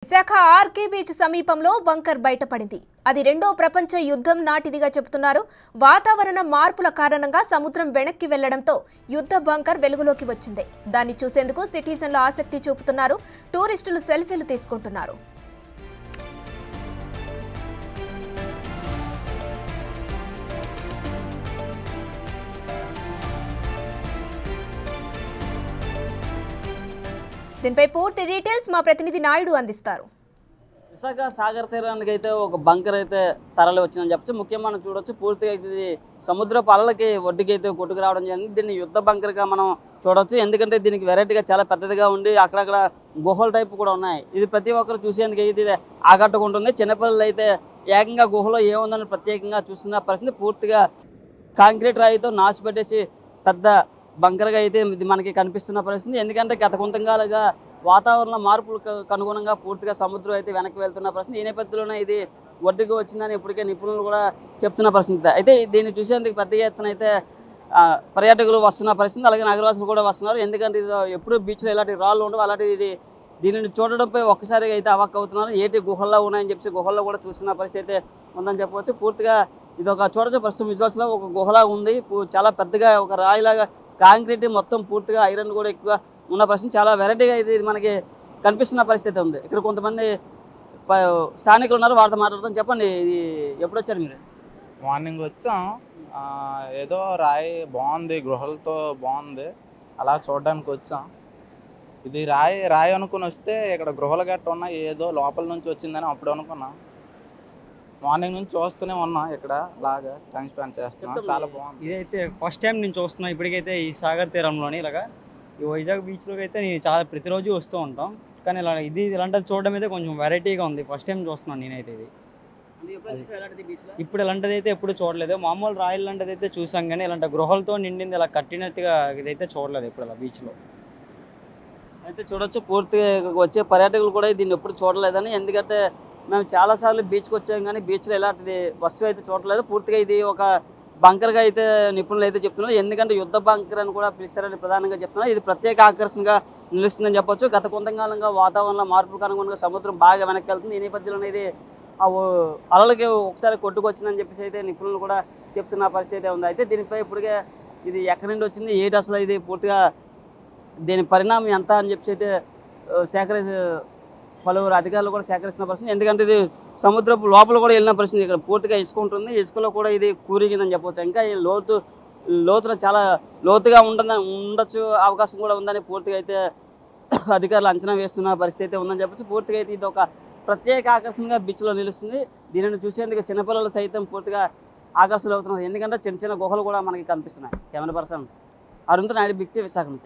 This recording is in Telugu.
విశాఖ ఆర్కే బీచ్ సమీపంలో బంకర్ బయటపడింది. అది రెండో ప్రపంచ యుద్ధం నాటిదిగా చెబుతున్నారు. వాతావరణ మార్పుల కారణంగా సముద్రం వెనక్కి వెళ్లడంతో యుద్ధ బంకర్ వెలుగులోకి వచ్చింది. దాన్ని చూసేందుకు సిటిజన్లు ఆసక్తి చూపుతున్నారు. టూరిస్టులు సెల్ఫీలు తీసుకుంటున్నారు. దీనిపై పూర్తి డీటెయిల్స్ మా ప్రతినిధి నాయుడు అందిస్తారు. విశాఖ సాగర్ తీరానికి అయితే ఒక బంకర్ అయితే తరలి వచ్చిందని చెప్పచ్చు. ముఖ్యంగా మనం చూడొచ్చు, పూర్తిగా ఇది సముద్రపు అలలకి ఒడ్డుకి అయితే కొట్టుకు రావడం జరిగింది. దీన్ని యుద్ధ బంకర్గా మనం చూడొచ్చు. ఎందుకంటే దీనికి వెరైటీగా చాలా పెద్దదిగా ఉండి అక్కడక్కడ గుహల టైపు కూడా ఉన్నాయి. ఇది ప్రతి ఒక్కరు చూసేందుకు ఇది ఆకట్టుకుంటుంది. చిన్నపిల్లలు అయితే ఏకంగా గుహలో ఏముందని ప్రత్యేకంగా చూస్తున్న పరిస్థితి. పూర్తిగా కాంక్రీట్ రాయితో నాచు పెట్టేసి పెద్ద బంకర్గా అయితే ఇది మనకి కనిపిస్తున్న పరిస్థితి. ఎందుకంటే గత కొంతకాలుగా వాతావరణ మార్పులకు అనుగుణంగా పూర్తిగా సముద్రం అయితే వెనక్కి వెళ్తున్న పరిస్థితి. ఈ నేపథ్యంలోనే ఇది ఒడ్డుకు వచ్చిందని ఇప్పటికే నిపుణులు కూడా చెప్తున్న పరిస్థితి. అయితే దీన్ని చూసేందుకు పెద్ద ఎత్తున అయితే పర్యాటకులు వస్తున్న పరిస్థితి. అలాగే నగరవాసులు కూడా వస్తున్నారు. ఎందుకంటే ఇది ఎప్పుడు బీచ్లో ఇలాంటి రాళ్ళు ఉండవు. అలాంటి దీనిని చూడడంపై ఒక్కసారిగా అయితే అవాక్ అవుతున్నారు. ఏటి గుహల్లో ఉన్నాయని చెప్పి గుహల్లో కూడా చూస్తున్న పరిస్థితి అయితే ఉందని చెప్పవచ్చు. పూర్తిగా ఇది ఒక చూడొచ్చు, ప్రస్తుతం విజువల్స్లో ఒక గుహలా ఉంది. చాలా పెద్దగా ఒక రాయిలాగా కాంక్రీట్ మొత్తం పూర్తిగా ఐరన్ కూడా ఎక్కువ ఉన్న పరిస్థితి. చాలా వెరైటీగా ఇది మనకి కనిపిస్తున్న పరిస్థితి ఉంది. ఇక్కడ కొంతమంది స్థానికులు ఉన్నారు, వారితో మాట్లాడుతాం. చెప్పండి, ఇది ఎప్పుడు వచ్చారు మీరు? మార్నింగ్ వచ్చాం. ఏదో రాయి బాగుంది, గృహలతో బాగుంది, అలా చూడడానికి వచ్చాం. ఇది రాయి అనుకుని వస్తే ఇక్కడ గృహలు గట్ట ఉన్నాయి, ఏదో లోపల నుంచి వచ్చిందని అప్పుడు అనుకున్నాం. మార్నింగ్ నుంచి చూస్తూనే ఉన్నాం, ఇక్కడ లాగా టైం స్పెండ్ చేస్తున్నాం. చాలా బాగుంది. ఇదైతే ఫస్ట్ టైం నేను చూస్తున్నాను. ఇప్పటికైతే ఈ సాగర్ తీరంలోని ఇలాగా ఈ వైజాగ్ బీచ్లోకి అయితే నేను చాలా ప్రతిరోజు వస్తూ ఉంటాం. కానీ ఇలాంటిది చూడడం అయితే కొంచెం వెరైటీగా ఉంది. ఫస్ట్ టైం చూస్తున్నాను నేనైతే ఇది. ఇప్పుడు ఇలాంటిది అయితే ఎప్పుడు చూడలేదు. మామూలు రాయిల్ లాంటిది అయితే చూసాం, కానీ ఇలాంటి గృహలతో నిండింది ఇలా కట్టినట్టుగా ఇదైతే చూడలేదు ఇప్పుడు ఇలా బీచ్లో. అయితే చూడొచ్చు, పూర్తిగా ఇక్కడికి వచ్చే పర్యాటకులు కూడా దీన్ని ఎప్పుడు చూడలేదని. ఎందుకంటే మేము చాలాసార్లు బీచ్కి వచ్చాం, కానీ బీచ్లో ఇలాంటిది వస్తువు అయితే చూడలేదు. పూర్తిగా ఇది ఒక బంకర్గా అయితే నిపుణులు అయితే చెప్తున్నారు. ఎందుకంటే యుద్ధ బంకర్ అని కూడా పిలిచారని ప్రధానంగా చెప్తున్నారు. ఇది ప్రత్యేక ఆకర్షణగా నిలుస్తుందని చెప్పొచ్చు. గత కొంతకాలంగా వాతావరణ మార్పులకు అనుగుణంగా సముద్రం బాగా వెనక్కి వెళ్తుంది. ఈ నేపథ్యంలో ఇది అలలకి ఒకసారి కొట్టుకొచ్చిందని చెప్పేసి అయితే నిపుణులు కూడా చెప్తున్న పరిస్థితి అయితే ఉంది. అయితే దీనిపై ఇప్పటికే ఇది ఎక్కడి నుండి వచ్చింది, ఏంటి అసలు ఇది పూర్తిగా దీని పరిణామం ఎంత అని చెప్పేసి అయితే పలువురు అధికారులు కూడా సేకరిస్తున్న పరిస్థితి. ఎందుకంటే ఇది సముద్రపు లోపల కూడా వెళ్ళిన పరిస్థితి. ఇక్కడ పూర్తిగా ఇసుక ఉంటుంది, ఇసుకలో కూడా ఇది కూరిగిందని చెప్పవచ్చు. ఇంకా ఈ లోతున చాలా లోతుగా ఉండొచ్చు అవకాశం కూడా ఉందని పూర్తిగా అయితే అధికారులు అంచనా వేస్తున్న పరిస్థితి అయితే ఉందని చెప్పచ్చు. పూర్తిగా అయితే ఇది ఒక ప్రత్యేక ఆకర్షణగా బీచ్లో నిలుస్తుంది. దీనిని చూసేందుకు చిన్నపిల్లలు సైతం పూర్తిగా ఆకర్షణలు అవుతున్నారు. ఎందుకంటే చిన్న చిన్న గుహలు కూడా మనకి కనిపిస్తున్నాయి. Camera person Arun Naidu, Big TV Visakha నుంచి.